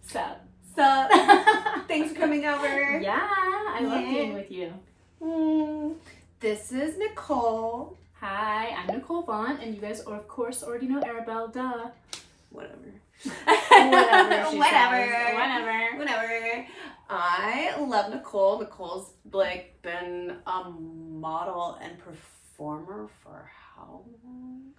Sup? Thanks for coming over. Yeah, I love being with you. This is Nicole. Hi, I'm Nicole Vaunt, and you guys, of course, already know Arabelle, duh. Whatever. Whatever. I love Nicole. Nicole's like been a model and performer for how long?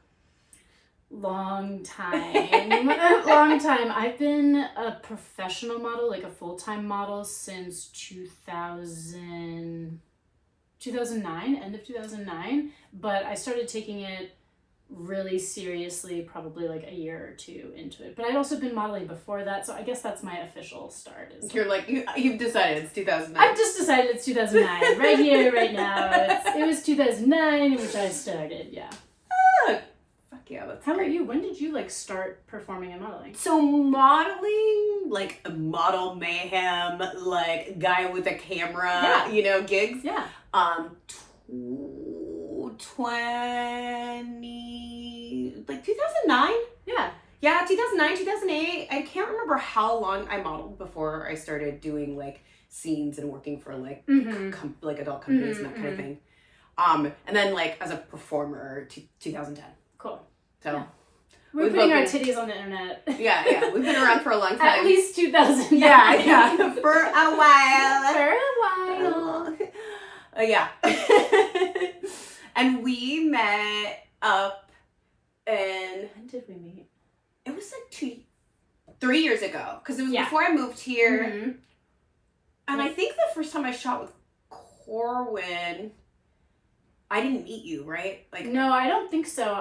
Long time. I've been a professional model, like a full-time model, since 2009, end of 2009. But I started taking it really seriously probably like a year or two into it. But I'd also been modeling before that, so I guess that's my official start. You're like, you've decided it's 2009. I've just decided it's 2009. Right here, right now. It was 2009 in which I started, yeah. Yeah, that's How great. about you? When did you start performing and modeling? So modeling, like a model mayhem, like guy with a camera, gigs. Yeah. 2009? Yeah. Yeah, 2009, 2008. I can't remember how long I modeled before I started doing like scenes and working for like adult companies and that kind of thing. And then like as a performer, 2010. Cool. So yeah. We're putting our titties on the internet. Yeah. We've been around for a long time. At least 2000. Yeah. For a while. Yeah. And we met up in... When did we meet? It was like 3 years ago. Because it was before I moved here. Mm-hmm. And I think the first time I shot with Corwin... I didn't meet you, right? No, I don't think so.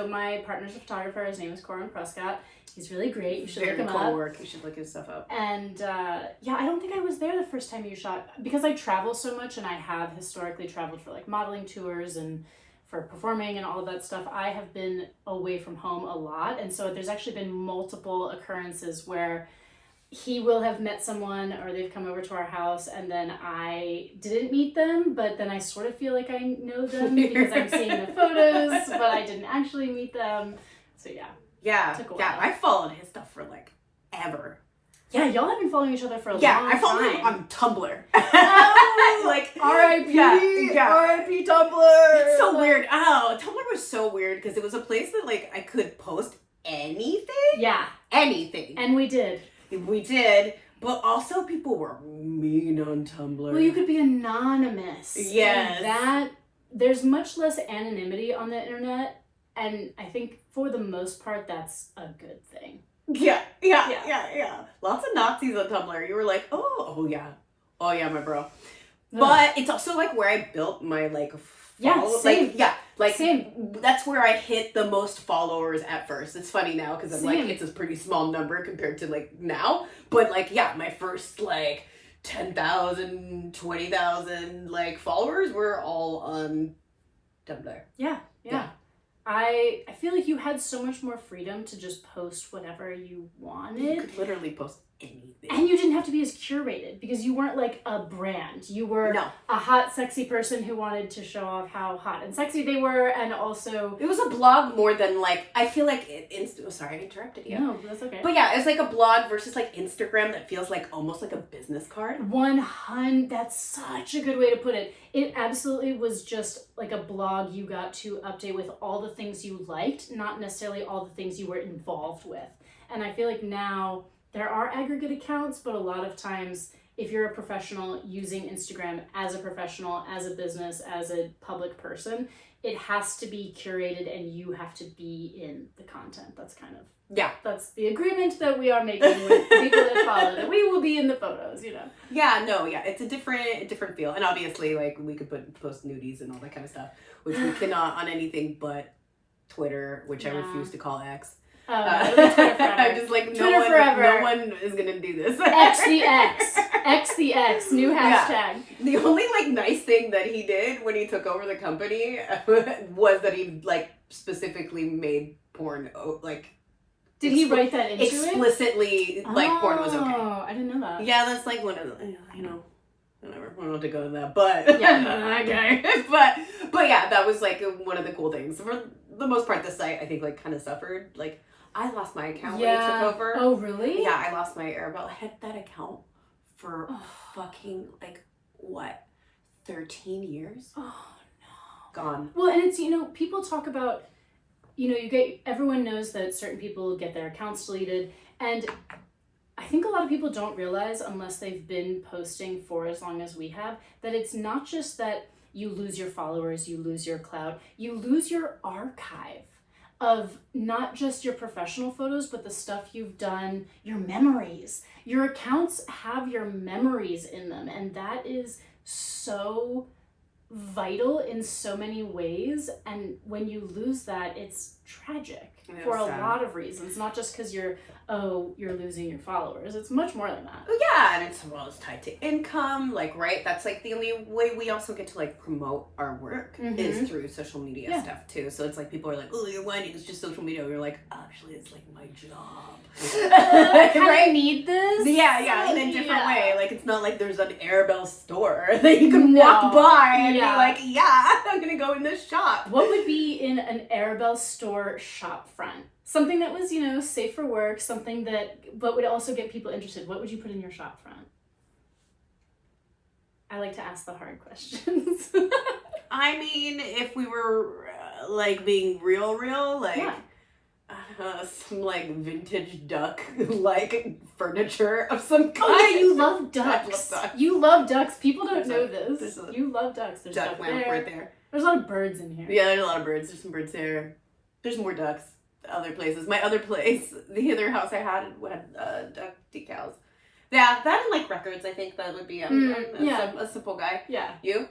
My partner's a photographer. His name is Corwin Prescott. He's really great. You should look him up. Cool work. You should look his stuff up. And I don't think I was there the first time you shot because I travel so much, and I have historically traveled for like modeling tours and for performing and all of that stuff. I have been away from home a lot, and so there's actually been multiple occurrences where he will have met someone or they've come over to our house and then I didn't meet them, but then I sort of feel like I know them because I'm seeing the photos, but I didn't actually meet them. So yeah. Took a while. I followed his stuff for like ever. Yeah, y'all have been following each other for a long time. Yeah, I followed him on Tumblr. Like R.I.P. Yeah. R.I.P. Tumblr. It's so weird. Oh, Tumblr was so weird because it was a place that like I could post anything. Yeah. Anything. And we did. We did, but also people were mean on Tumblr. Well, you could be anonymous. Yes. And there's much less anonymity on the internet, and I think for the most part, that's a good thing. Yeah. Lots of Nazis on Tumblr. You were like, oh yeah, my bro. Ugh. But it's also like where I built my same. Same. That's where I hit the most followers at first. It's funny now because I'm like, it's a pretty small number compared to like now. But like, my first like 10,000, 20,000 like followers were all on Tumblr. Yeah. I feel like you had so much more freedom to just post whatever you wanted. You could literally post anything. And you didn't have to be as curated because you weren't like a brand. You were a hot, sexy person who wanted to show off how hot and sexy they were, and also... It was a blog more than like... I feel like... sorry, I interrupted you. No, that's okay. But yeah, it's like a blog versus like Instagram that feels like almost like a business card. 100... That's such a good way to put it. It absolutely was just like a blog you got to update with all the things you liked, not necessarily all the things you were involved with. And I feel like now... There are aggregate accounts, but a lot of times, if you're a professional using Instagram as a professional, as a business, as a public person, it has to be curated and you have to be in the content. That's kind of... Yeah. That's the agreement that we are making with people that follow, that we will be in the photos, Yeah, it's a different feel. And obviously, like, we could post nudies and all that kind of stuff, which we cannot on anything but Twitter, which I refuse to call X. Twitter forever. I'm just like, no one is gonna do this. X the X, new hashtag. Yeah. The only like nice thing that he did when he took over the company was that he like specifically made porn like. Did he write that into explicitly, like porn was okay. Oh, I didn't know that. Yeah, that's like one of the, whatever. I don't want to go to that, but okay. But yeah, that was like one of the cool things. For the most part, the site I think like kind of suffered. Like I lost my account when you took over. Oh, really? Yeah, I lost my Arabelle. I had that account for fucking, like, what, 13 years? Oh, no. Gone. Well, and it's, people talk about, everyone knows that certain people get their accounts deleted, and I think a lot of people don't realize, unless they've been posting for as long as we have, that it's not just that you lose your followers, you lose your clout, you lose your archive of not just your professional photos, but the stuff you've done, your memories. Your accounts have your memories in them, and that is so vital in so many ways, and when you lose that, it's tragic for a lot of reasons, not just because you're losing your followers. It's much more than that. Yeah, and it's tied to income, like, right? That's like the only way we also get to like promote our work is through social media stuff too. So it's like people are like, oh, you're whining, it's just social media. You're like, actually, it's like my job. I need this. Yeah, in a different way. Like, it's not like there's an Arabelle store that you can walk by and be like, yeah, I'm gonna go in this shop. What would be in an Arabelle store shop front? Something that was, safe for work, something but would also get people interested. What would you put in your shop front? I like to ask the hard questions. I mean, if we were, like, being real, like, some, like, vintage duck, like, furniture of some kind. Oh, yeah, you love ducks. You love ducks. People don't know this. You love ducks. There's duck lamp right there. There's a lot of birds in here. Yeah, there's a lot of birds. There's some birds there. There's more ducks. Other places. My other place, the other house I had duck decals. Yeah, that and like records. I think that would be a simple guy. Yeah. You?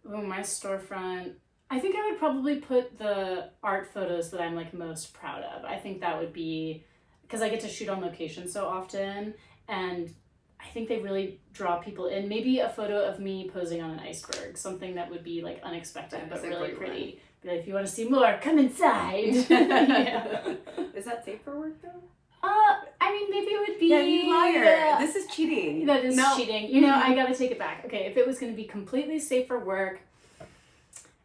Oh, my storefront. I think I would probably put the art photos that I'm like most proud of. I think that would be because I get to shoot on location so often, and I think they really draw people in. Maybe a photo of me posing on an iceberg, something that would be like unexpected but really pretty. Be like, if you want to see more, come inside. Yeah. Is that safe for work though? I mean, maybe it would be. Yeah, you liar. This is cheating. That is cheating. I gotta take it back. Okay, if it was gonna be completely safe for work.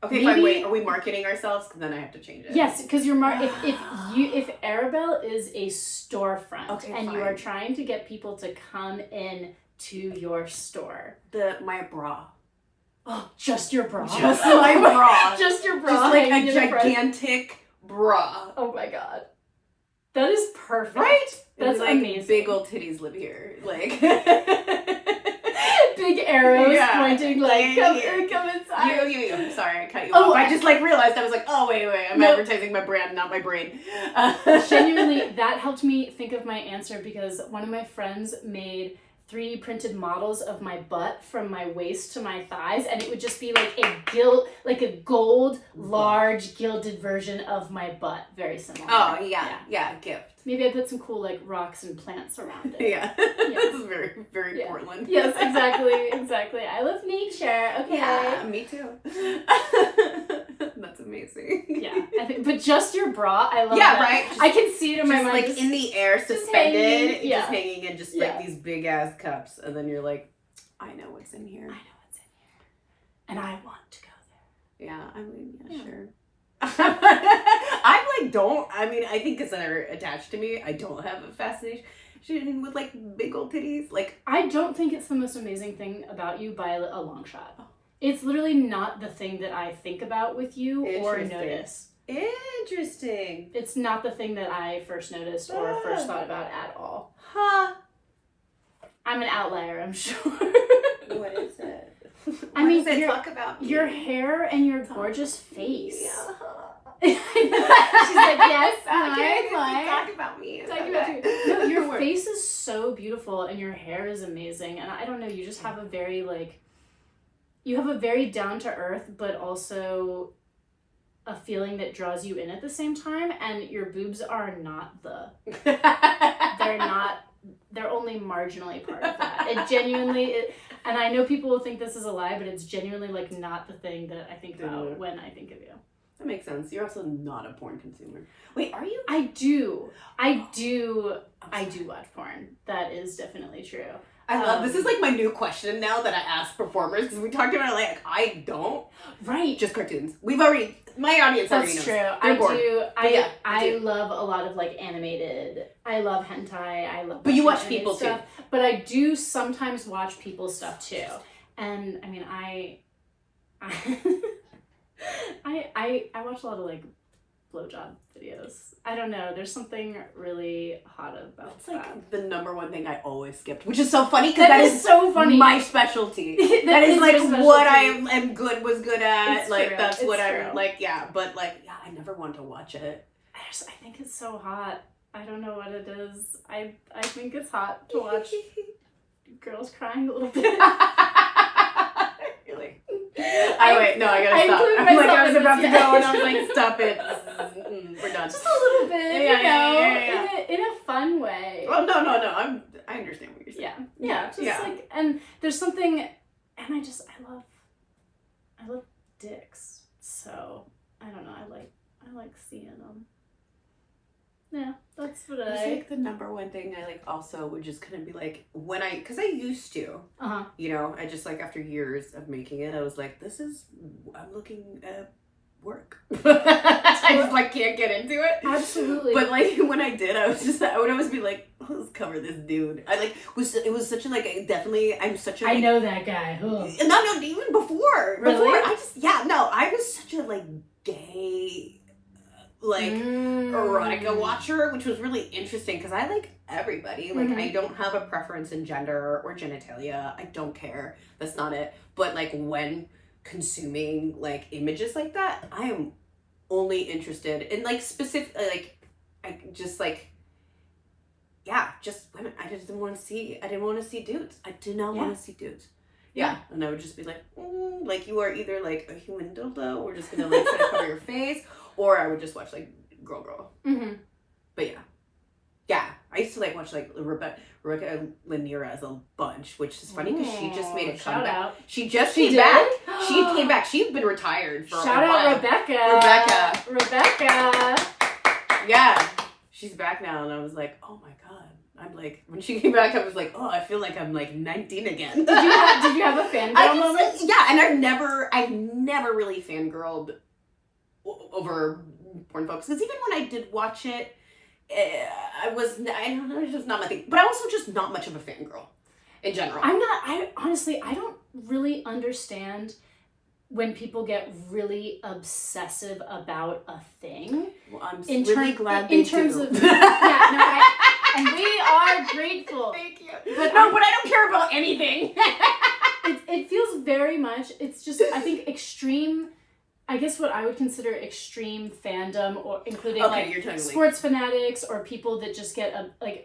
Okay, fine. Wait, are we marketing ourselves? Because then I have to change it. Yes, because you're if Arabelle is a storefront you are trying to get people to come in to your store. My bra. Oh, just your bra. Just my bra. Just your bra. Just like a gigantic bra. Oh my god. That is perfect. Right? That's like, amazing. Big old titties live here. Like big arrows pointing like come inside. You. I'm sorry, I cut you off. I just like realized I was like, oh wait, I'm advertising my brand, not my brain. Genuinely, that helped me think of my answer because one of my friends made 3D printed models of my butt from my waist to my thighs, and it would just be like a gold, large, gilded version of my butt. Very similar. Oh, yeah, gift. Maybe I put some cool, like, rocks and plants around it. Yeah. This is very, very Portland. Yes, exactly. I love nature. Okay. Yeah, me too. That's amazing. Yeah. But just your bra, I love that. Yeah, right? I can see it in my mind. Like, in the air, suspended, just hanging in just, like, these big-ass cups. And then you're like, I know what's in here. And I want to go there. Yeah, I mean, sure. I think because they're attached to me, I don't have a fascination with like big old titties. Like, I don't think it's the most amazing thing about you by a long shot. It's literally not the thing that I think about with you or notice. Interesting. It's not the thing that I first noticed or first thought about at all. Huh. I'm an outlier, I'm sure. What is it? Talk about me? Your hair and your gorgeous face. Yeah. She's like, yes, okay, talk about me. Talk about you. No, your face is so beautiful and your hair is amazing. And I don't know, you just have a very down to earth, but also a feeling that draws you in at the same time. And your boobs are not they're only marginally part of that. It genuinely, and I know people will think this is a lie, but it's genuinely like not the thing that I think about when I think of you. That makes sense. You're also not a porn consumer. Wait, are you? I do watch porn. That is definitely true. I love this is like my new question now that I ask performers because we talked about it like I don't. Right. Just cartoons. We've already my audience already knows. That's true. I love a lot of like animated. I love hentai. I love. But you watch people stuff, too. But I do sometimes watch people stuff too. And I mean I watch a lot of like blowjob videos. I don't know. There's something really hot about That's that. like the number one thing I always skipped, which is so funny because that is so funny. My specialty. that is like what I am was good at. It's like true. that's it's what true. I'm like. Yeah, but like I never want to watch it. I think it's so hot. I don't know what it is. I think it's hot to watch girls crying a little bit. You're like, wait, no, I gotta stop. I'm like, I was about to go and I was like, stop it. We're done. Just a little bit, Yeah. in a fun way. Oh, no. I understand what you're saying. Yeah. Like, and there's something, and I love dicks. So, I don't know, I like seeing them. Yeah, that's what It's like the number one thing I like also would just kind of be like because I used to, you know, I just like after years of making it, I was like, I'm looking at work. I just like can't get into it. Absolutely. But like when I did, I would always be like, let's cover this dude. It was such a like, I'm such a like, I know that guy. Ugh. No, even before. Really? I was such a like gay like erotica watcher, which was really interesting because I like everybody. Like I don't have a preference in gender or genitalia. I don't care. That's not it. But like when consuming like images like that, I am only interested in like specific like I just like just women. I didn't want to see dudes. I did not want to see dudes. Yeah. And I would just be like, like you are either like a human dildo, we're just gonna like try to cover your face, or I would just watch like girl. But yeah, I used to like watch like Rebecca Lanier as a bunch, which is funny because she just made a comeback. Out. She came back. She came back. She'd been retired for a while. Shout out Rebecca. Yeah, she's back now, and I was like, oh my god. I'm like, when she came back, I was like, oh, I feel like I'm like 19 again. Did you have a fangirl moment? Yeah, and I've never really fangirled over porn folks, because even when I did watch it, I don't know, it's just not my thing. But I'm also just not much of a fangirl in general. Honestly, I don't really understand when people get really obsessive about a thing. Well, I'm really glad they do. In terms of, yeah, no, and we are grateful. Thank you. But I don't care about anything. It feels very much, it's just, I think, extreme, I guess what I would consider extreme fandom, or including sports fanatics or people that just get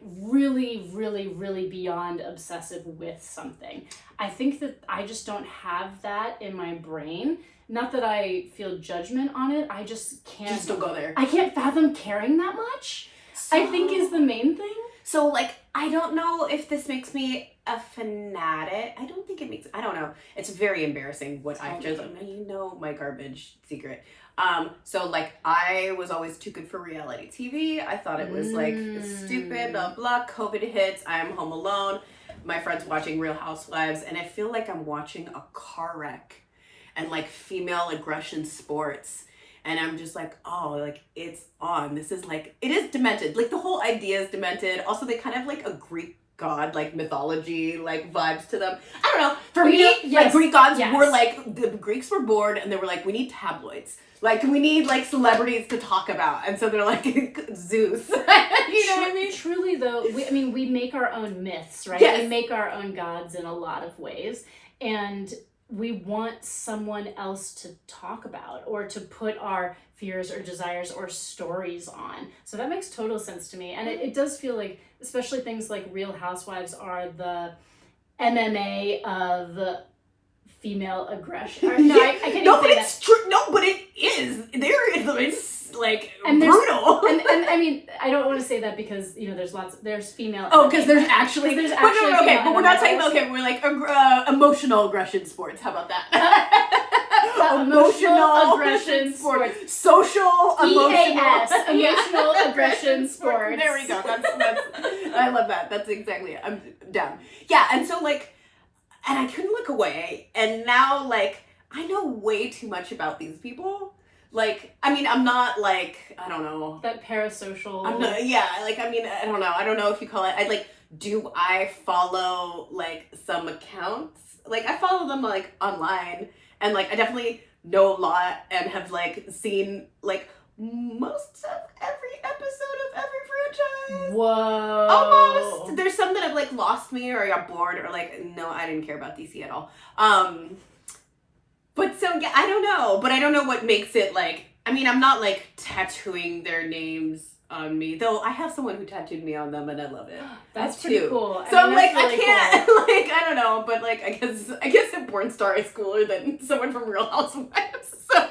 really, really, really beyond obsessive with something. I think that I just don't have that in my brain. Not that I feel judgment on it. I just can't. Just don't go there. I can't fathom caring that much. I think is the main thing. So like, I don't know if this makes me a fanatic. I don't think it makes. I don't know. It's very embarrassing what I've chosen. You know my garbage secret. So like, I was always too good for reality TV. I thought it was like stupid. Blah blah. COVID hits. I'm home alone. My friend's watching Real Housewives, and I feel like I'm watching a car wreck, and like female aggression sports. And I'm just like, oh, like, it's on. This is like, it is demented. Like, the whole idea is demented. Also, they kind of like a Greek god, like, mythology, like, vibes to them. I don't know. For me, like, Greek gods were like, the Greeks were bored and they were like, we need tabloids. Like, we need, like, celebrities to talk about. And so they're like, Zeus. You know what I mean? Truly, though, we make our own myths, right? Yes. We make our own gods in a lot of ways. And we want someone else to talk about or to put our fears or desires or stories on. So that makes total sense to me. And it does feel like, especially things like Real Housewives are the MMA of female aggression. No, I can't even say that. True. No, but it is. It's like brutal. And I mean, I don't want to say that because, you know, there's female. Oh, because there's actually. Okay, but we're not talking about, we're like emotional aggression sports. How about that? Emotional aggression sports. Social emotional. EAS. Emotional aggression sports. There we go. That's I love that. That's exactly it. I'm down. Yeah, and so like, and I couldn't look away, and now like I know way too much about these people. Like, I mean, I'm not like, I don't know. That parasocial. I'm not, yeah, like, I mean, I don't know. I don't know if you call it, do I follow, like, some accounts? Like, I follow them, like, online, and, like, I definitely know a lot and have, like, seen, like, most of every episode of every franchise. Whoa. Almost. There's some that have, like, lost me or I got bored or, like, no, I didn't care about DC at all. But so, yeah, I don't know. But I don't know what makes it, like, I mean, I'm not, like, tattooing their names on me. Though I have someone who tattooed me on them and I love it. That's pretty cool. So I'm like, really I can't, cool. Like, I don't know. But, like, I guess a porn star is cooler than someone from Real Housewives. So.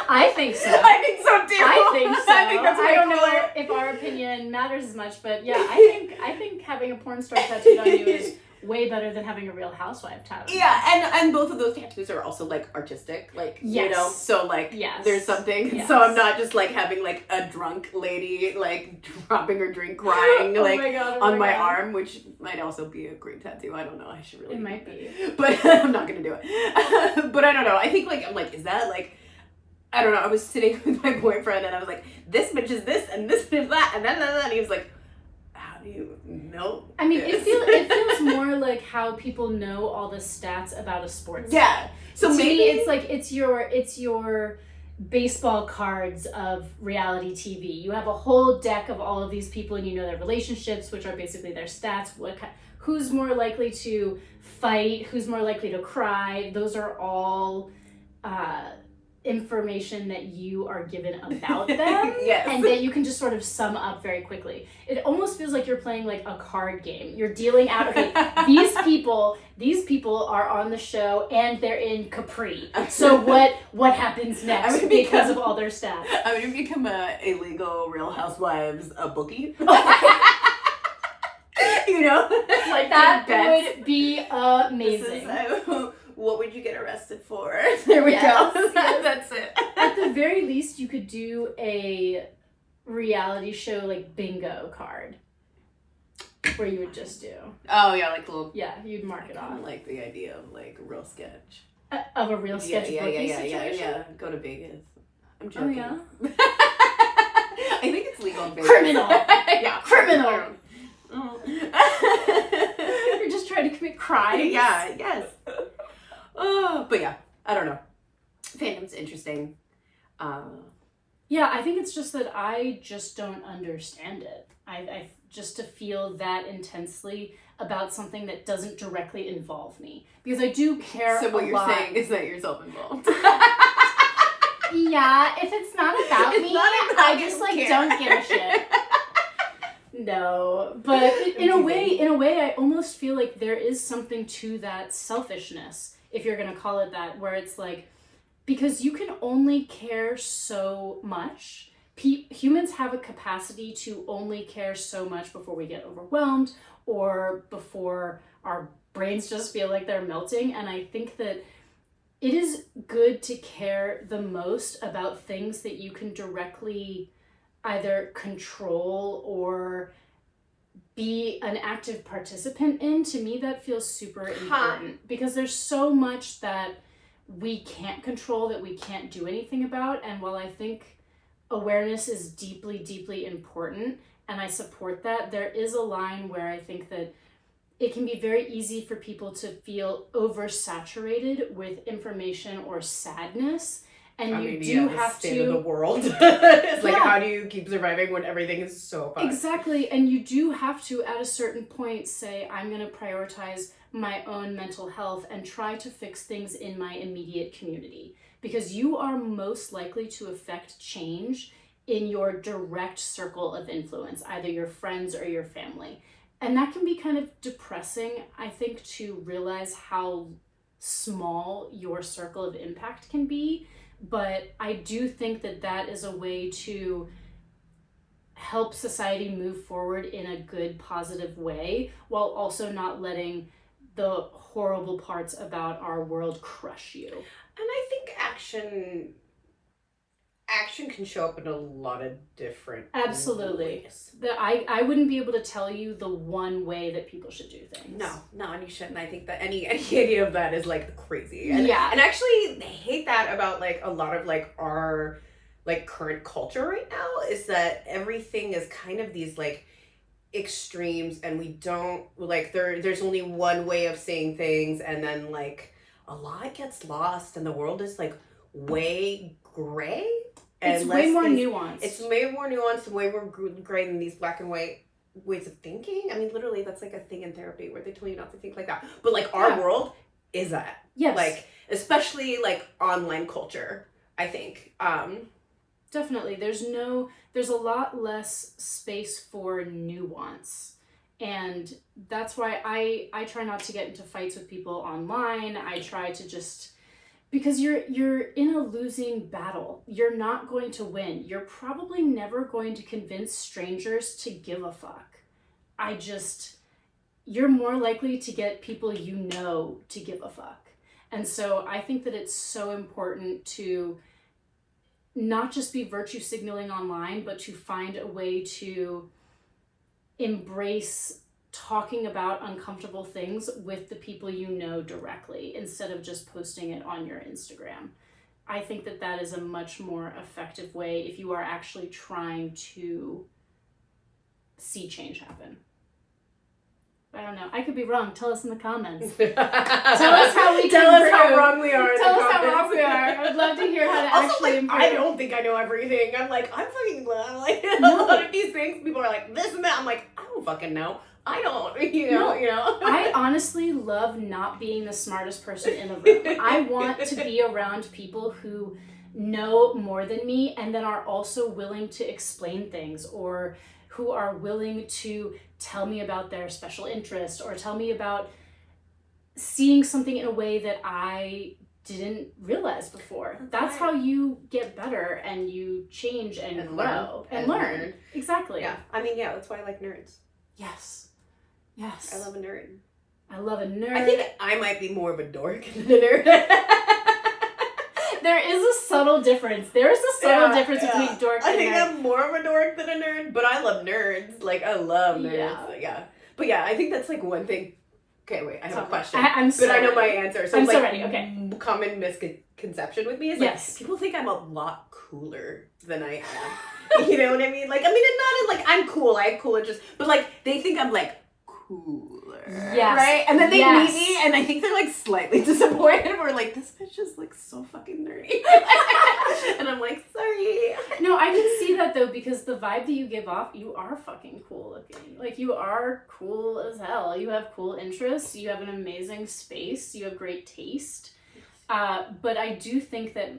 I think so. I think so, too. I think so. I think that's I don't cooler. know if our opinion matters as much, but yeah, I think having a porn star tattooed on you is way better than having a Real Housewife tattoo. Yeah, and both of those tattoos are also, like, artistic, like, yes. You know, so, like, yes. There's something, yes. So I'm not just, like, having, like, a drunk lady, like, dropping her drink crying, like, on my arm, which might also be a great tattoo, I don't know, I should really It might be. But I'm not gonna do it. But I don't know, I think, like, I'm like, is that, like, I don't know, I was sitting with my boyfriend, and I was like, this bitch is this, and this bitch is that, and then, and he was like, you know, I mean, it feels more like how people know all the stats about a sports team. Yeah. So to maybe me, it's like it's your baseball cards of reality TV. You have a whole deck of all of these people, and you know their relationships, which are basically their stats. Who's more likely to fight? Who's more likely to cry? Those are all information that you are given about them. Yes. And that you can just sort of sum up very quickly. It almost feels like you're playing like a card game. You're dealing out, okay, these people are on the show and they're in Capri. So what happens next because of all their stats? I'm going to become a illegal Real Housewives bookie. You know? Like that would be amazing. What would you get arrested for? There we go. Yes. That's it. At the very least, you could do a reality show like bingo card. Where you would just do. Oh, yeah, like little. Yeah, you'd mark it off. I like the idea of like a real sketch. Of a real sketch bookie situation? Yeah. Go to Vegas. I'm joking. Oh, yeah? I think it's legal in Vegas. Criminal. Yeah. Criminal. Oh. You're just trying to commit crimes. Yeah, yes. Oh, but yeah, I don't know. Fandom's interesting. Yeah, I think it's just that I just don't understand it. I just to feel that intensely about something that doesn't directly involve me. Because I do care a lot. So what you're saying is that you're self-involved. Yeah, if it's not about me, I just like don't give a shit. No, but in a way, I almost feel like there is something to that selfishness, if you're gonna call it that, where it's like, because you can only care so much. Humans have a capacity to only care so much before we get overwhelmed or before our brains just feel like they're melting. And I think that it is good to care the most about things that you can directly either control or be an active participant in. To me, that feels super important because there's so much that we can't control, that we can't do anything about. And while I think awareness is deeply, deeply important, and I support that, there is a line where I think that it can be very easy for people to feel oversaturated with information or sadness. And you have state to of the world. It's like, how do you keep surviving when everything is so fun? Exactly. And you do have to, at a certain point, say, I'm going to prioritize my own mental health and try to fix things in my immediate community. Because you are most likely to affect change in your direct circle of influence, either your friends or your family. And that can be kind of depressing, I think, to realize how small your circle of impact can be. But I do think that that is a way to help society move forward in a good, positive way, while also not letting the horrible parts about our world crush you. And I think action can show up in a lot of different ways. I wouldn't be able to tell you the one way that people should do things. No, and you shouldn't. I think that any idea of that is like crazy. And, yeah. And actually, I hate that about like a lot of like our like current culture right now, is that everything is kind of these like extremes, and we don't like there's only one way of saying things, and then like a lot gets lost, and the world is like way gray. It's way more nuanced. It's way more nuanced, way more gray than these black and white ways of thinking. I mean, literally, that's like a thing in therapy where they tell you not to think like that. But like our world is that. Yes. Like, especially like online culture, I think. Definitely. There's a lot less space for nuance. And that's why I try not to get into fights with people online. I try to just... Because you're in a losing battle. You're not going to win. You're probably never going to convince strangers to give a fuck. You're more likely to get people you know to give a fuck. And so I think that it's so important to not just be virtue signaling online, but to find a way to embrace talking about uncomfortable things with the people you know directly, instead of just posting it on your Instagram. I think that that is a much more effective way if you are actually trying to see change happen. I don't know. I could be wrong. Tell us in the comments. Tell us how we Tell us how wrong we are. Tell us how wrong we are. I would love to hear how to also, actually improve. I don't think I know everything. I'm fucking glad. Like, a lot of these things, people are like, this and that. I'm like, I don't fucking know. I don't, you know. I honestly love not being the smartest person in the room. I want to be around people who know more than me, and then are also willing to explain things, or who are willing to tell me about their special interest, or tell me about seeing something in a way that I didn't realize before. That's how you get better, and you change and grow and learn. Exactly. Yeah. I mean, yeah, that's why I like nerds. Yes. I love a nerd. I love a nerd. I think I might be more of a dork than a nerd. There is a subtle difference. There is a subtle difference between dork and nerd. I think I'm more of a dork than a nerd, but I love nerds. Like, I love nerds. Yeah. But yeah, I think that's like one thing. Okay, wait, I have a question. But I know my answer. So I'm it's so like, ready. Okay. Common misconception with me is like, people think I'm a lot cooler than I am. You know what I mean? Like, I mean, it's not like I'm cool. I have cool interests. But like, they think I'm like, cooler. Yes. Right? And then they meet me, and I think they're like slightly disappointed. We're like, this bitch is like so fucking nerdy. And I'm like, sorry. No, I can see that though, because the vibe that you give off, you are fucking cool looking. Like, you are cool as hell. You have cool interests. You have an amazing space. You have great taste. But I do think that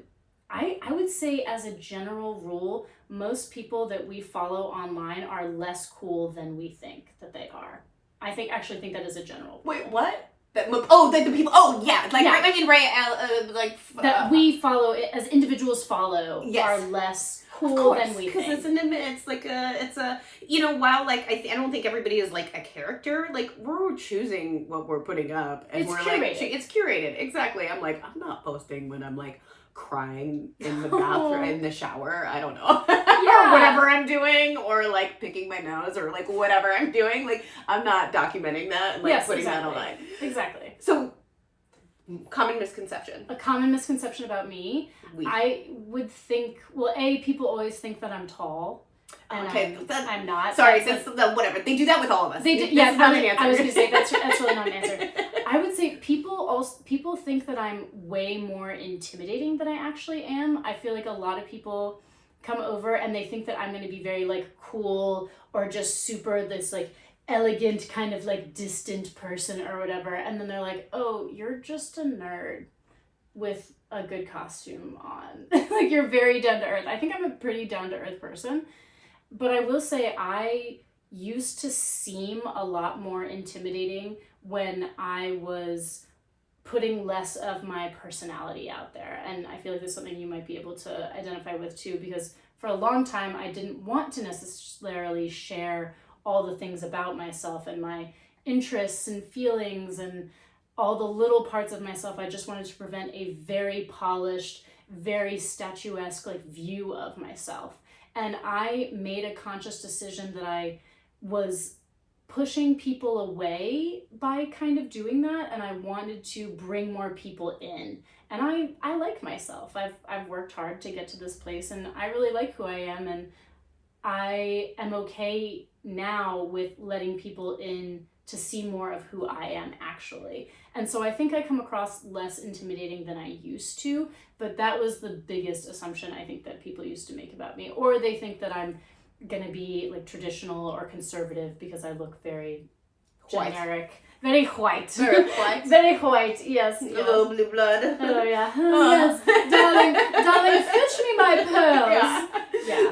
I would say, as a general rule, most people that we follow online are less cool than we think that they are. I actually think that is a general rule. Wait, what? That the people. Oh, yeah. Like, yeah. I mean, right? That we follow as individuals follow are less cool than we think. Because it's like a while like I don't think everybody is like a character. Like, we're choosing what we're putting up, and we're curated. Like, it's curated. Exactly. I'm like, I'm not posting when I'm like crying in the bathroom, in the shower. I don't know. Or whatever I'm doing, or like picking my nose, or like whatever I'm doing. Like, I'm not documenting that and like putting that online. Exactly. So, common misconception. A common misconception about me. I would think, well, people always think that I'm tall. And I'm not. Sorry, that's whatever. They do that with all of us. They do. Yeah, I was going to say that's really not an answer. I would say people think that I'm way more intimidating than I actually am. I feel like a lot of people come over and they think that I'm going to be very like cool, or just super this like elegant kind of like distant person or whatever, and then they're like, oh, you're just a nerd with a good costume on. Like, you're very down to earth. I think I'm a pretty down to earth person, but I will say I used to seem a lot more intimidating when I was putting less of my personality out there. And I feel like this is something you might be able to identify with too, because for a long time I didn't want to necessarily share all the things about myself and my interests and feelings, and all the little parts of myself. I just wanted to prevent a very polished, very statuesque like view of myself. And I made a conscious decision that I was pushing people away by kind of doing that, and I wanted to bring more people in. And I like myself. I've worked hard to get to this place, and I really like who I am, and I am okay now with letting people in to see more of who I am actually. And so I think I come across less intimidating than I used to, but that was the biggest assumption I think that people used to make about me. Or they think that I'm gonna be like traditional or conservative because I look very generic. Very white. Very white. Very white, yes. Hello, blue blood. Oh, yeah. Yes. Darling, fetch me my pearls.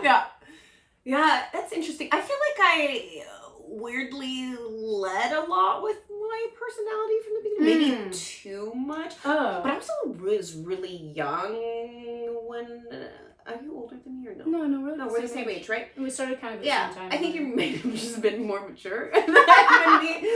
Yeah, that's interesting. I feel like I weirdly led a lot with my personality from the beginning. Maybe too much. Oh. But I also was really young when... Are you older than me or no? No, We're the same age, right? We started kind of at the same time. I think you may have just been more mature than me.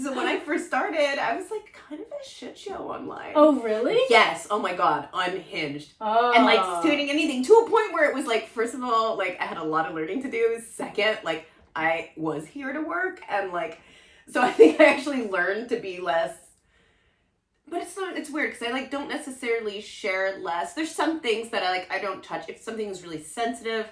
So when I first started, I was like kind of a shit show online. Oh, really? Yes. Oh my God. Unhinged. Oh. And like doing anything to a point where it was like, first of all, like I had a lot of learning to do. Second, like I was here to work. And like, so I think I actually learned to be less. But it's weird because I like don't necessarily share less. There's some things that I don't touch. If something is really sensitive,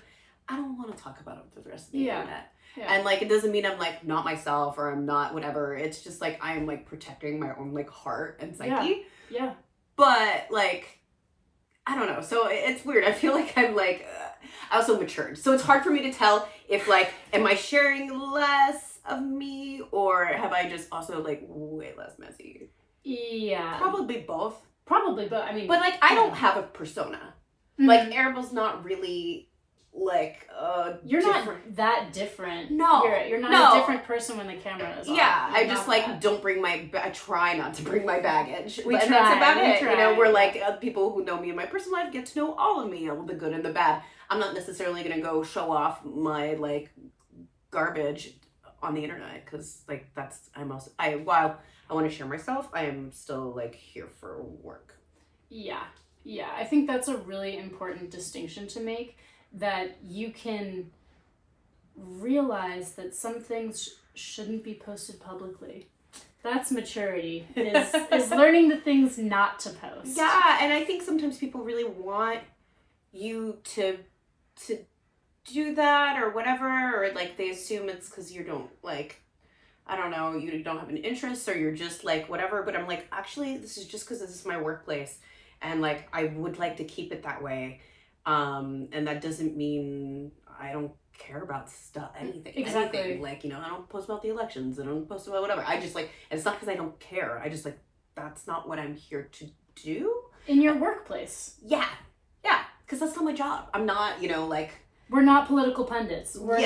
I don't want to talk about it with the rest of the internet. Yeah. And like it doesn't mean I'm like not myself or I'm not whatever. It's just like I am like protecting my own like heart and psyche. Yeah. But like I don't know. So it's weird. I feel like I'm like I also matured. So it's hard for me to tell if like am I sharing less of me or have I just also like way less messy. Yeah. Probably both. I mean... But, like, I don't have a persona. Mm-hmm. Like, Arabelle's not really, like, You're different. Not that different. No. You're not a different person when the camera is on. Yeah, I just, like, don't bring I try not to bring my baggage. And that's about it. You know, we're, like, people who know me in my personal life get to know all of me, all the good and the bad. I'm not necessarily going to go show off my, like, garbage on the internet because, like, while I want to share myself, I am still like here for work. Yeah. I think that's a really important distinction to make, that you can realize that some things shouldn't be posted publicly. That's maturity, is learning the things not to post. Yeah, and I think sometimes people really want you to do that or whatever, or like they assume it's because you don't like, I don't know, you don't have an interest or you're just like whatever, but I'm like, actually this is just because this is my workplace and like I would like to keep it that way, and that doesn't mean I don't care about anything. Like, you know, I don't post about the elections, I don't post about whatever, I just like, and it's not because I don't care, I just like, that's not what I'm here to do in your workplace. Yeah, because that's not my job. I'm not, you know, like, we're not political pundits. We're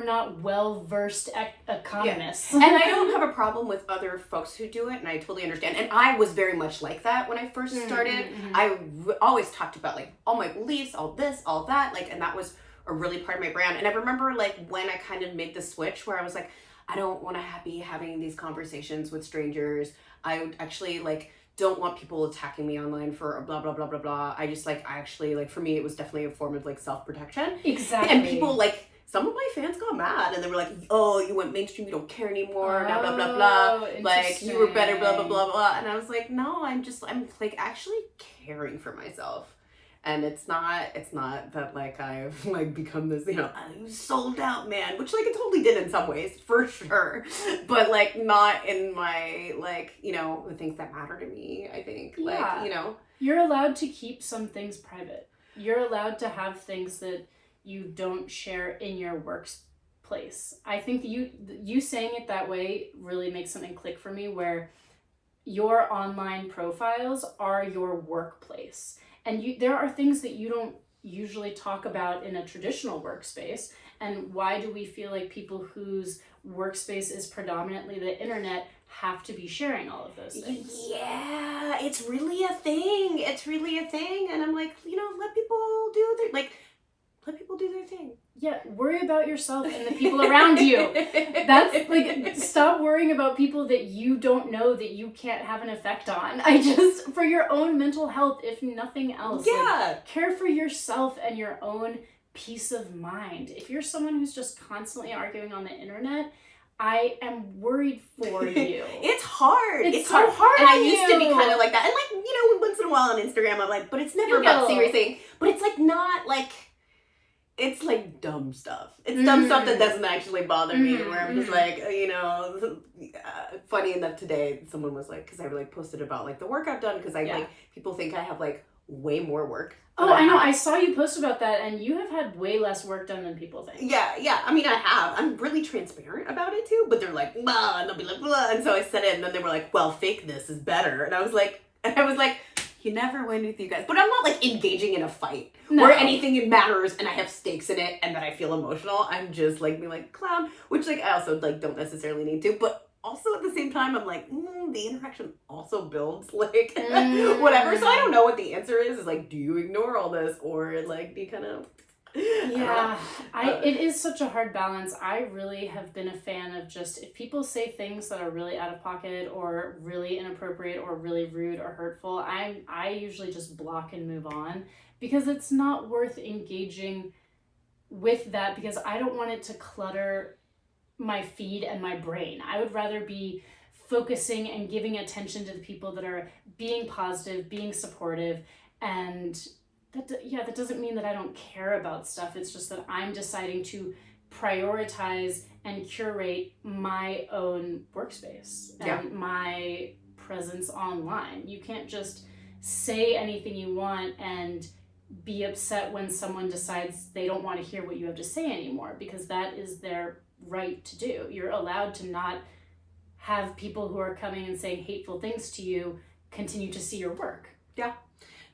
not well-versed economists. Yeah. And I don't have a problem with other folks who do it, and I totally understand. And I was very much like that when I first started. Mm-hmm. I always talked about like all my beliefs, all this, all that, like, and that was a really part of my brand. And I remember like when I kind of made the switch where I was like, I don't want to be having these conversations with strangers. I would actually like don't want people attacking me online for blah, blah, blah, blah, blah. I just like, I actually like, for me, it was definitely a form of like self-protection. Exactly. And people like, some of my fans got mad and they were like, oh, you went mainstream, you don't care anymore, blah, blah, blah, blah. Like, you were better, blah, blah, blah, blah. And I was like, no, I'm like actually caring for myself. And it's not that like I've like become this, you know, I'm sold out man, which like it totally did in some ways, for sure. But like not in my like, you know, the things that matter to me, I think. Yeah. Like, you know. You're allowed to keep some things private. You're allowed to have things that you don't share in your workplace. I think you saying it that way really makes something click for me, where your online profiles are your workplace. And there are things that you don't usually talk about in a traditional workspace. And why do we feel like people whose workspace is predominantly the internet have to be sharing all of those things? Yeah, it's really a thing. And I'm like, you know, let people do their, like, let people do their thing. Yeah, worry about yourself and the people around you. That's like, stop worrying about people that you don't know, that you can't have an effect on. For your own mental health, if nothing else. Yeah. Like, care for yourself and your own peace of mind. If you're someone who's just constantly arguing on the internet, I am worried for you. It's hard. It's so hard. And I used to be kind of like that. And like, you know, once in a while on Instagram, I'm like, but it's never about serious thing. But it's like not like, it's like dumb stuff. It's dumb stuff that doesn't actually bother me. Where I'm just like, you know, funny enough today, someone was like, because I like posted about like the work I've done, because I like, people think I have like way more work. Oh, I know. I saw you post about that, and you have had way less work done than people think. Yeah. I mean, I have. I'm really transparent about it too, but they're like, blah, and they'll be like, blah. And so I said it, and then they were like, well, fake this is better. And I was like, you never win with you guys. But I'm not like engaging in a fight where anything matters and I have stakes in it and that I feel emotional. I'm just like being like clown, which like I also like don't necessarily need to, but also at the same time I'm like, the interaction also builds like whatever. So I don't know what the answer is like, do you ignore all this or like do you kind of it is such a hard balance. I really have been a fan of just, if people say things that are really out of pocket or really inappropriate or really rude or hurtful, I usually just block and move on, because it's not worth engaging with that, because I don't want it to clutter my feed and my brain. I would rather be focusing and giving attention to the people that are being positive, being supportive, and that doesn't mean that I don't care about stuff. It's just that I'm deciding to prioritize and curate my own workspace and my presence online. You can't just say anything you want and be upset when someone decides they don't want to hear what you have to say anymore, because that is their right to do. You're allowed to not have people who are coming and saying hateful things to you continue to see your work. Yeah.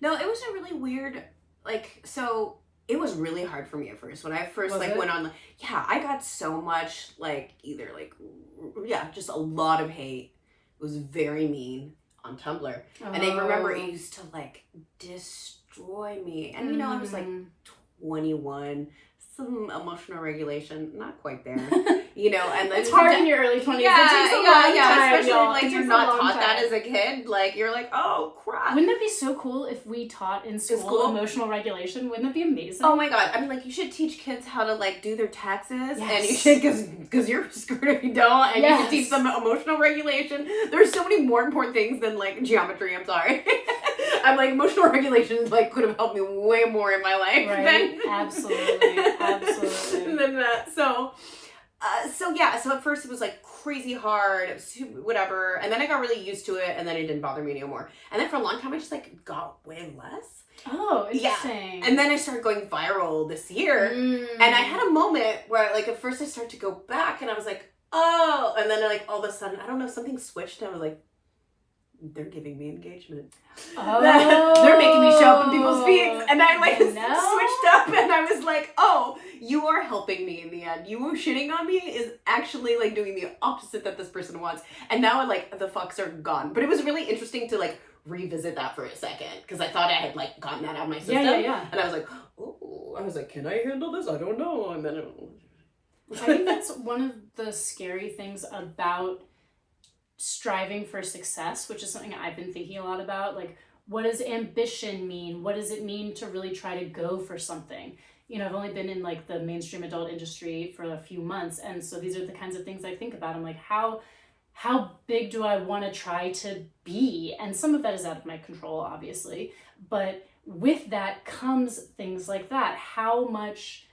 No, it was a really weird, like, so it was really hard for me at first. When I first went on, I got so much, like, either, like, just a lot of hate. It was very mean on Tumblr. And I remember it used to, like, destroy me. And, you know, I was, like, 21. Some emotional regulation, not quite there, you know, and then it's hard in your early 20s. Especially like you're not taught that as a kid. Like you're like, oh crap. Wouldn't that be so cool if we taught in school emotional regulation? Wouldn't that be amazing? Oh my god! I mean, like you should teach kids how to like do their taxes, and you should because you're screwed if you don't, and you can teach them emotional regulation. There's so many more important things than like geometry. I'm sorry. I'm like emotional regulation like could have helped me way more in my life. Right? Absolutely. Than that. So at first it was like crazy hard, it was whatever, and then I got really used to it, and then it didn't bother me anymore. And then for a long time I just like got way less. Oh, interesting. Yeah. And then I started going viral this year, and I had a moment where like at first I started to go back, and I was like, oh, and then like all of a sudden I don't know, something switched, and I was like, they're giving me engagement. Oh. They're making me show up in people's feeds. And I like switched up and I was like, oh, you are helping me in the end. You shitting on me is actually like doing the opposite that this person wants. And now like the fucks are gone. But it was really interesting to like revisit that for a second, because I thought I had like gotten that out of my system. Yeah. And I was like, oh, I was like, can I handle this? I don't know. And then I think that's one of the scary things about striving for success, which is something I've been thinking a lot about. Like, what does ambition mean? What does it mean to really try to go for something? You know, I've only been in like the mainstream adult industry for a few months, and so these are the kinds of things I think about. I'm like, how big do I want to try to be? And some of that is out of my control, obviously, but with that comes things like that. How much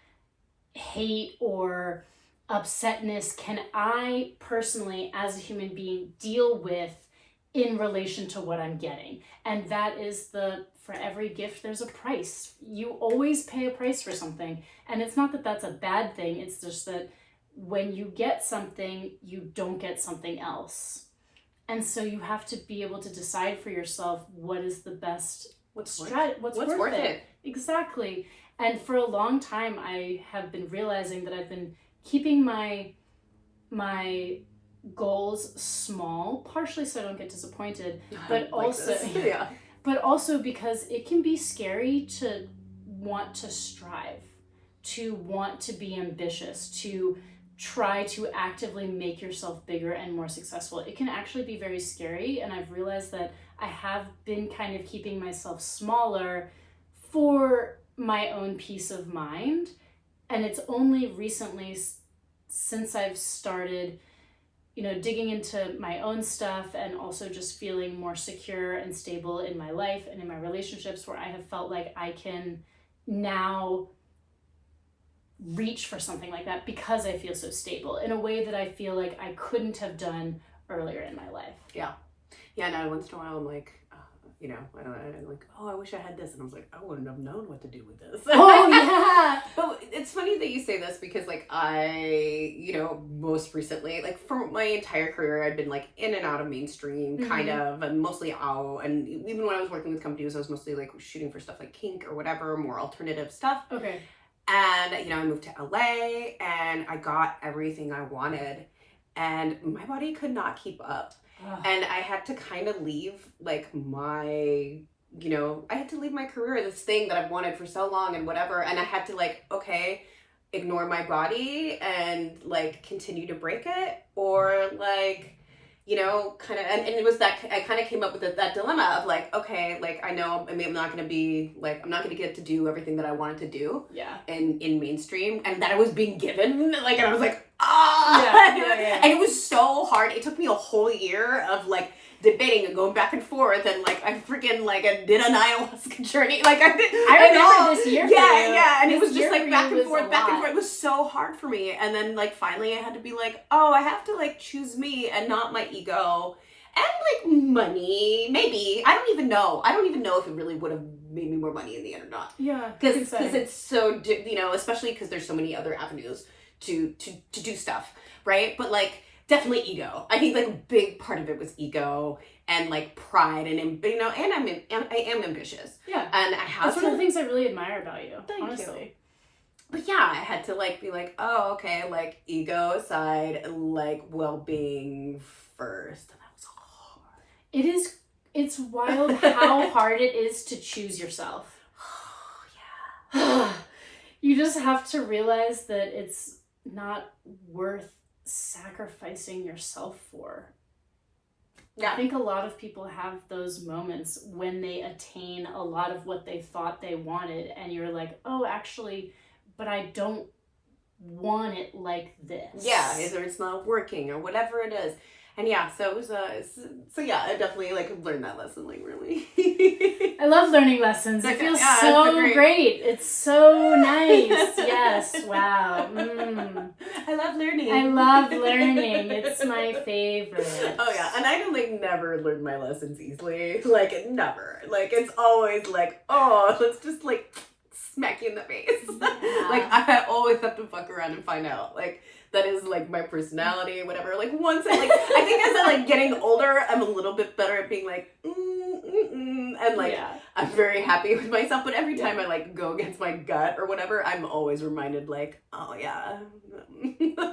hate or upsetness can I personally, as a human being, deal with in relation to what I'm getting? And that is for every gift, there's a price. You always pay a price for something. And it's not that that's a bad thing. It's just that when you get something, you don't get something else. And so you have to be able to decide for yourself what is the best, what's worth it. Exactly. And for a long time, I have been realizing that I've been keeping my goals small, partially so I don't get disappointed, but also because it can be scary to want to strive, to want to be ambitious, to try to actively make yourself bigger and more successful. It can actually be very scary, and I've realized that I have been kind of keeping myself smaller for my own peace of mind. And it's only recently, since I've started, digging into my own stuff and also just feeling more secure and stable in my life and in my relationships, where I have felt like I can now reach for something like that because I feel so stable in a way that I feel like I couldn't have done earlier in my life. Yeah. No, once in a while I'm like, I'm like, oh, I wish I had this. And I was like, I wouldn't have known what to do with this. Oh, yeah. But it's funny that you say this because, like, I, most recently, like, for my entire career, I'd been, like, in and out of mainstream, kind of, and mostly out. And even when I was working with companies, I was mostly, like, shooting for stuff like kink or whatever, more alternative stuff. Okay. And, I moved to LA, and I got everything I wanted. And my body could not keep up. And I had to kind of leave, like, I had to leave my career, this thing that I've wanted for so long and whatever. And I had to, like, okay, ignore my body and, like, continue to break it, or, like, kind of, and it was that, I kind of came up with that dilemma of, like, okay, like, I know I'm not going to be, like, I'm not going to get to do everything that I wanted to do in mainstream, and that I was being given, like, and I was like, yeah. And it was so hard. It took me a whole year of, like, debating and going back and forth, and, like, I freaking, like, I did an ayahuasca journey, like, I remember this year for you. And it was just, like, back and forth. It was so hard for me, and then, like, finally I had to be like, oh, I have to, like, choose me and not my ego, and, like, money, maybe. I don't even know if it really would have made me more money in the end or not. Yeah, because it's so, especially because there's so many other avenues to do stuff, right? But, like, definitely ego. I think, like, a big part of it was ego and, like, pride, and I am ambitious. Yeah. And I have That's one of the things I really admire about you. Honestly. You. But yeah, I had to, like, be like, oh, okay, like, ego aside, like, well-being first. And that was hard. It's wild how hard it is to choose yourself. Oh, yeah. You just have to realize that it's not worth sacrificing yourself for. Yeah. I think a lot of people have those moments when they attain a lot of what they thought they wanted, and you're like, oh, actually, but I don't want it like this. Yeah, either it's not working or whatever it is. And yeah, so it was, I definitely, like, learned that lesson, like, really. I love learning lessons. It feels so great. It's so nice. Yes. Wow. I love learning. It's my favorite. Oh, yeah. And I, like, never learn my lessons easily. Like, never. Like, it's always like, oh, let's just, like, smack you in the face. Yeah. Like, I always have to fuck around and find out. Like, that is, like, my personality, whatever. Like, once I, like, I think as I'm, like, getting older, I'm a little bit better at being, like, and, like, I'm very happy with myself. But every time I, like, go against my gut or whatever, I'm always reminded, like, oh, yeah.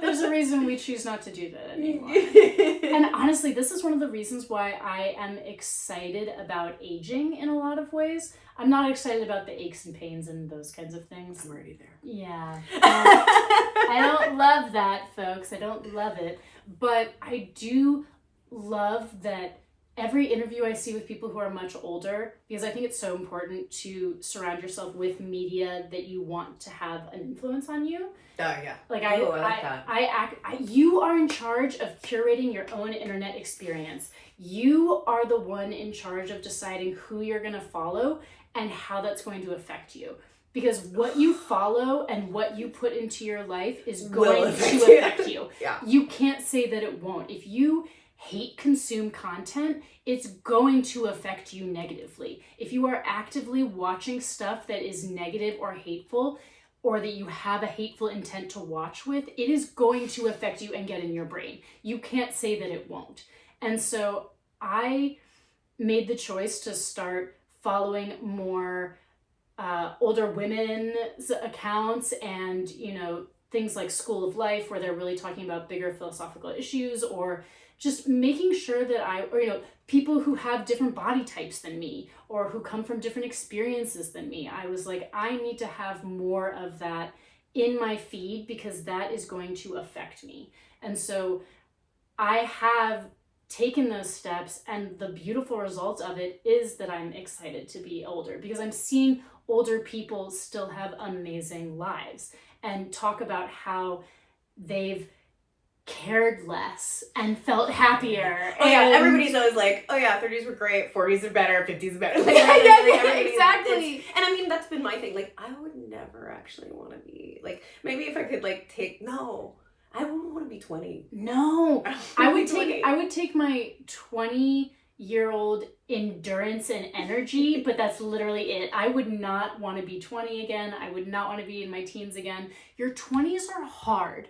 There's a reason we choose not to do that anymore. And honestly, this is one of the reasons why I am excited about aging in a lot of ways. I'm not excited about the aches and pains and those kinds of things. I'm already there. Yeah. I don't love that, folks. I don't love it. But I do love that every interview I see with people who are much older, because I think it's so important to surround yourself with media that you want to have an influence on you. Oh, yeah. Like, I like that. You are in charge of curating your own internet experience. You are the one in charge of deciding who you're going to follow and how that's going to affect you. Because what you follow and what you put into your life is going to affect you. Yeah. You can't say that it won't. If you consume content, it's going to affect you negatively. If you are actively watching stuff that is negative or hateful, or that you have a hateful intent to watch with, it is going to affect you and get in your brain. You can't say that it won't. And so I made the choice to start following more older women's accounts and, things like School of Life, where they're really talking about bigger philosophical issues, or just making sure that people who have different body types than me, or who come from different experiences than me. I was like, I need to have more of that in my feed because that is going to affect me. And so I have taken those steps, and the beautiful result of it is that I'm excited to be older because I'm seeing older people still have amazing lives and talk about how they've cared less and felt happier. Oh yeah, everybody's always like, oh yeah, 30s were great, 40s are better, 50s are better. Like, Exactly. And I mean, that's been my thing. Like, I would never actually want to be, like, maybe if I could, like, I wouldn't want to be 20. No. I would take my 20-year-old endurance and energy, but that's literally it. I would not want to be 20 again. I would not want to be in my teens again. Your 20s are hard.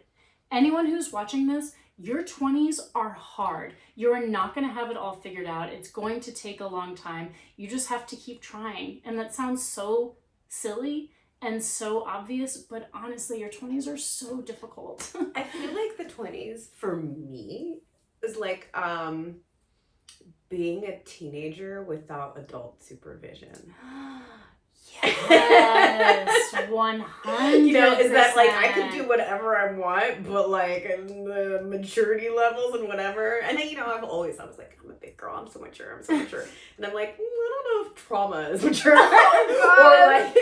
Anyone who's watching this, your 20s are hard. You're not going to have it all figured out. It's going to take a long time. You just have to keep trying. And that sounds so silly and so obvious, but honestly, your 20s are so difficult. I feel like the 20s for me is like being a teenager without adult supervision. Yes, 100%. You know, is that like I can do whatever I want, but like the maturity levels and whatever. And then, you know, I was like, I'm a big girl, I'm so mature. And I'm like, I don't know if trauma is mature. Or like,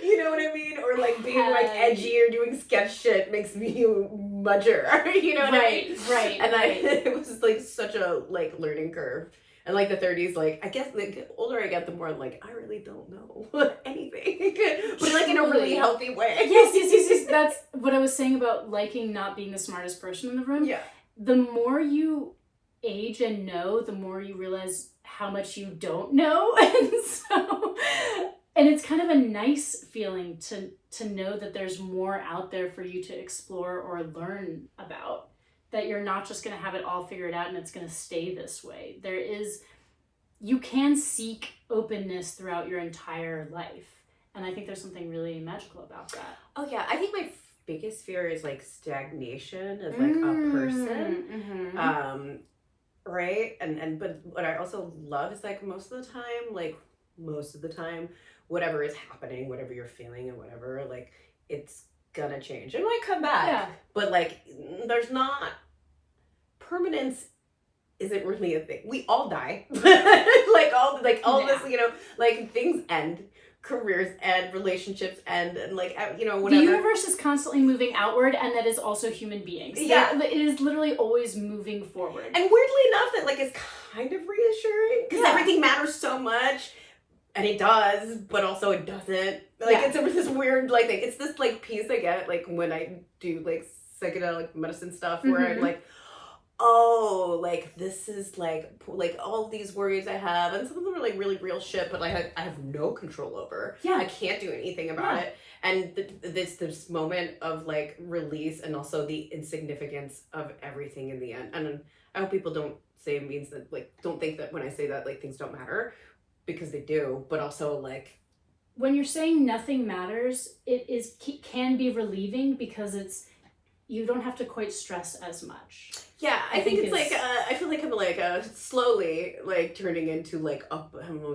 you know what I mean? Or like being like edgy or doing sketch shit makes me mature. You know what I mean? Right. And it was like such a like learning curve. And like the 30s, like I guess the older I get, the more I'm like, I really don't know anything, but like in a really healthy way. Yes. That's what I was saying about liking not being the smartest person in the room. Yeah. The more you age and know, the more you realize how much you don't know, and it's kind of a nice feeling to know that there's more out there for you to explore or learn about. That you're not just going to have it all figured out and it's going to stay this way. You can seek openness throughout your entire life. And I think there's something really magical about that. Oh yeah, I think my biggest fear is like stagnation as like a person. Mm-hmm. Right? But what I also love is like most of the time, whatever is happening, whatever you're feeling and whatever, like it's gonna change. It might come back. Yeah. But like there's not permanence isn't really a thing. We all die. all this, you know, like things end, careers end, relationships end, and like, you know, whatever. The universe is constantly moving outward, and that is also human beings. Yeah. It is literally always moving forward. And weirdly enough, that like is kind of reassuring because everything matters so much. And it does, but also it doesn't. Like, it's this weird, like, thing. It's this, like, piece I get, like, when I do, like, psychedelic medicine stuff, where I'm like, oh, like, this is, like, all these worries I have, and some of them are, like, really real shit, but, like, I have no control over. Yeah. I can't do anything about it. And this moment of, like, release, and also the insignificance of everything in the end. And I hope people don't say it means that, like, don't think that when I say that, like, things don't matter. Because they do, but also like when you're saying nothing matters, it can be relieving because you don't have to quite stress as much. Yeah, I think it's like I feel like I'm like slowly like turning into like oh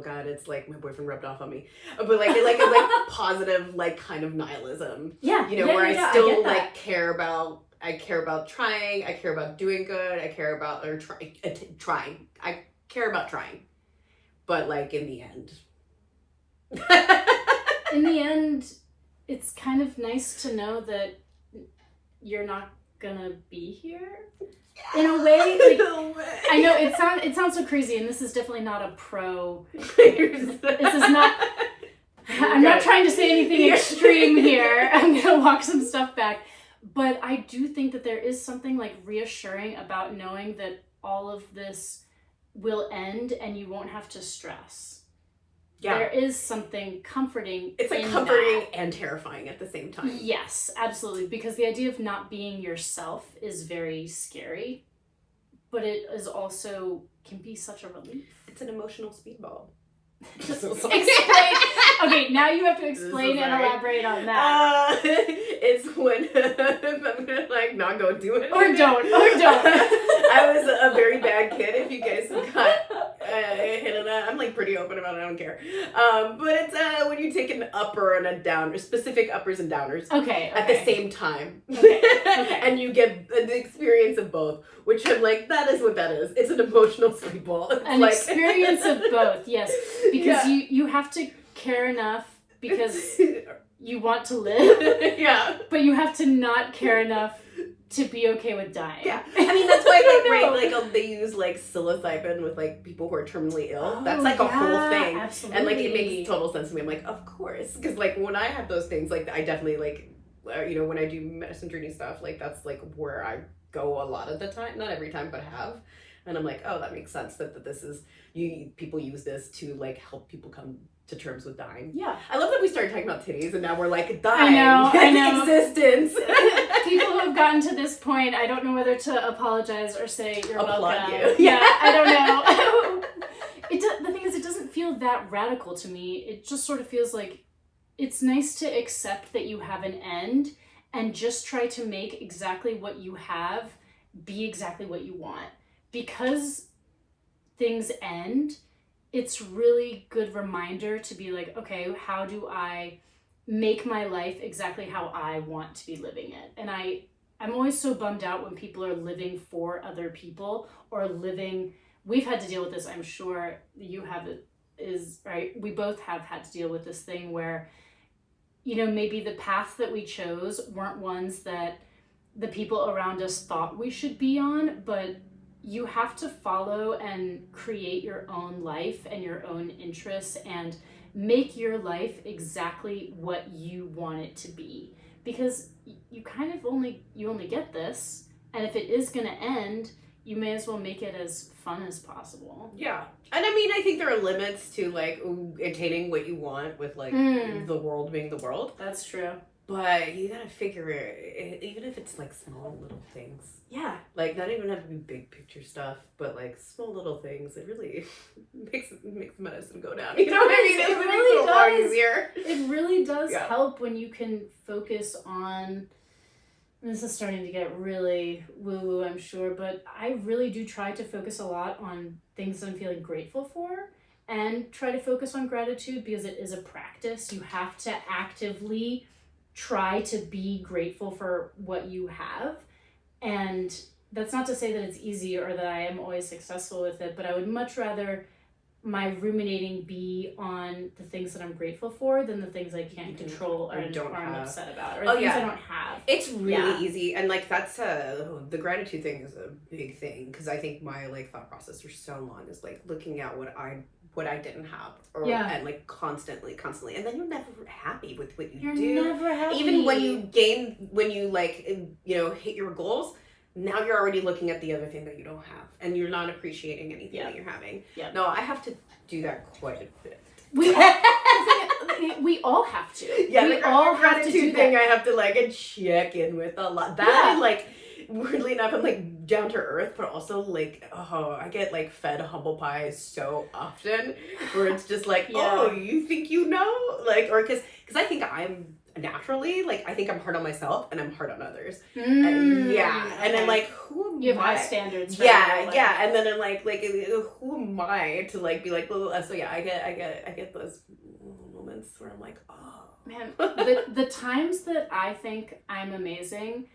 god, it's like my boyfriend rubbed off on me, but like it's like positive like kind of nihilism. Yeah, you know where I still like care about. I care about trying. I care about doing good. I care about trying. I care about trying. But, like, in the end. It's kind of nice to know that you're not gonna be here. In a way, like, I know it sounds so crazy, and this is definitely not a pro. This is not. I'm not trying to say anything extreme here. I'm gonna walk some stuff back, but I do think that there is something like reassuring about knowing that all of this will end and you won't have to stress. Yeah. There is something comforting. It's like comforting and terrifying at the same time. Yes, absolutely. Because the idea of not being yourself is very scary, but it is also can be such a relief. It's an emotional speedball. Explain. Okay, now you have to explain and elaborate on that. It's when I'm gonna like not go do it. Or don't. I was a very bad kid. If you guys got hit on that, I'm like pretty open about it. I don't care. But it's when you take an upper and a downer, specific uppers and downers. Okay. At the same time. Okay. And you get the experience of both, which I'm like, that is what that is. It's an emotional sleep ball. It's an experience of both, yes. Because you have to care enough because you want to live. Yeah. But you have to not care enough to be okay with dying. Yeah. I mean, that's why they use like psilocybin with like people who are terminally ill. That's like a whole thing. Absolutely. And like it makes total sense to me. I'm like, of course. Because like when I have those things, like I definitely like, when I do medicine journey stuff, like that's like where I go a lot of the time. Not every time, but have. And I'm like, oh, that makes sense that this is, people use this to like help people come to terms with dying. Yeah. I love that we started talking about titties and now we're like, dying. I know. Existence. People who have gotten to this point, I don't know whether to apologize or say you're Applaud welcome. you. Yeah, I don't know. The thing is, it doesn't feel that radical to me. It just sort of feels like it's nice to accept that you have an end and just try to make exactly what you have be exactly what you want. Because things end, it's really good reminder to be like, okay, how do I make my life exactly how I want to be living it? And I'm always so bummed out when people are living for other people or we've had to deal with this, I'm sure you have it, is right. We both have had to deal with this thing where, maybe the paths that we chose weren't ones that the people around us thought we should be on, but you have to follow and create your own life and your own interests and make your life exactly what you want it to be, because you kind of only get this, and if it is going to end, you may as well make it as fun as possible. Yeah. And I mean, I think there are limits to like attaining what you want with like the world being the world. That's true. But you gotta figure it, even if it's like small little things. Yeah. Like, not even have to be big picture stuff, but like small little things. It really makes medicine go down. You know what I mean? It really makes it a lot easier. It really does help when you can focus on. This is starting to get really woo-woo, I'm sure, but I really do try to focus a lot on things I'm feeling grateful for and try to focus on gratitude because it is a practice. You have to actively try to be grateful for what you have. And that's not to say that it's easy or that I am always successful with it, but I would much rather my ruminating be on the things that I'm grateful for than the things I can't control or I'm upset about or the things I don't have. It's really easy. And like that's the gratitude thing is a big thing because I think my like thought process for so long is like looking at what I didn't have and like constantly and then you're never happy with what you do. You're never happy. Even when you like hit your goals, now you're already looking at the other thing that you don't have and you're not appreciating anything that you're having. No, I have to do that quite a bit. We all have to. Yeah, we all have to do thing that. I have to like check in with a lot. That and like weirdly enough, I'm like down to earth, but also like I get like fed humble pie so often, where it's just like oh, you think you know, like, or because I think I'm naturally like I think I'm hard on myself and I'm hard on others. And then like who am you have I? high standards. And then I'm like who am I to like be like so I get those moments where I'm like man, the times that I think I'm amazing,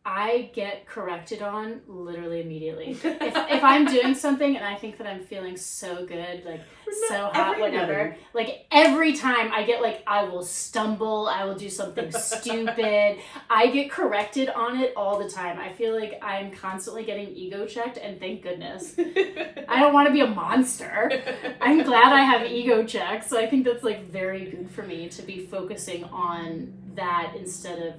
I get corrected on literally immediately. If I'm doing something and I think that I'm feeling so good, like so hot, whatever, like every time I get like, I will stumble, I will do something stupid. I get corrected on it all the time. I feel like I'm constantly getting ego checked and thank goodness. I don't want to be a monster. I'm glad I have ego checks. So I think that's like very good for me to be focusing on that instead of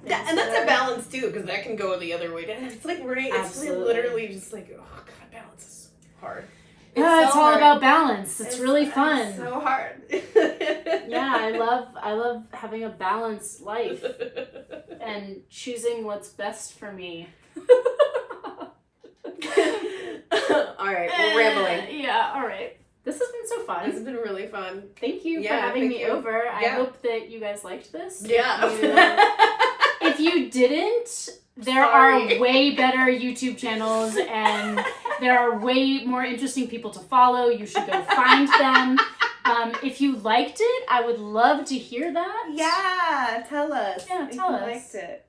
and that's a balance too, because that can go the other way. It's like it's literally just like God, balance is hard. It's all about balance. It's really fun. It's so hard. I love having a balanced life and choosing what's best for me. All right, we're rambling. Yeah, all right. This has been so fun. This has been really fun. Thank you for having me over. I hope that you guys liked this. Yeah. If you didn't, there are way better YouTube channels and There are way more interesting people to follow. You should go find them. If you liked it, I would love to hear that. Yeah, tell us. Yeah, tell us. If you liked it.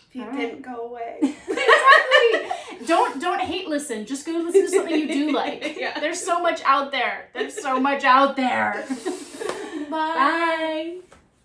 If you didn't, go away. Exactly. Don't hate listen. Just go listen to something you do like. Yeah. There's so much out there. Bye. Bye.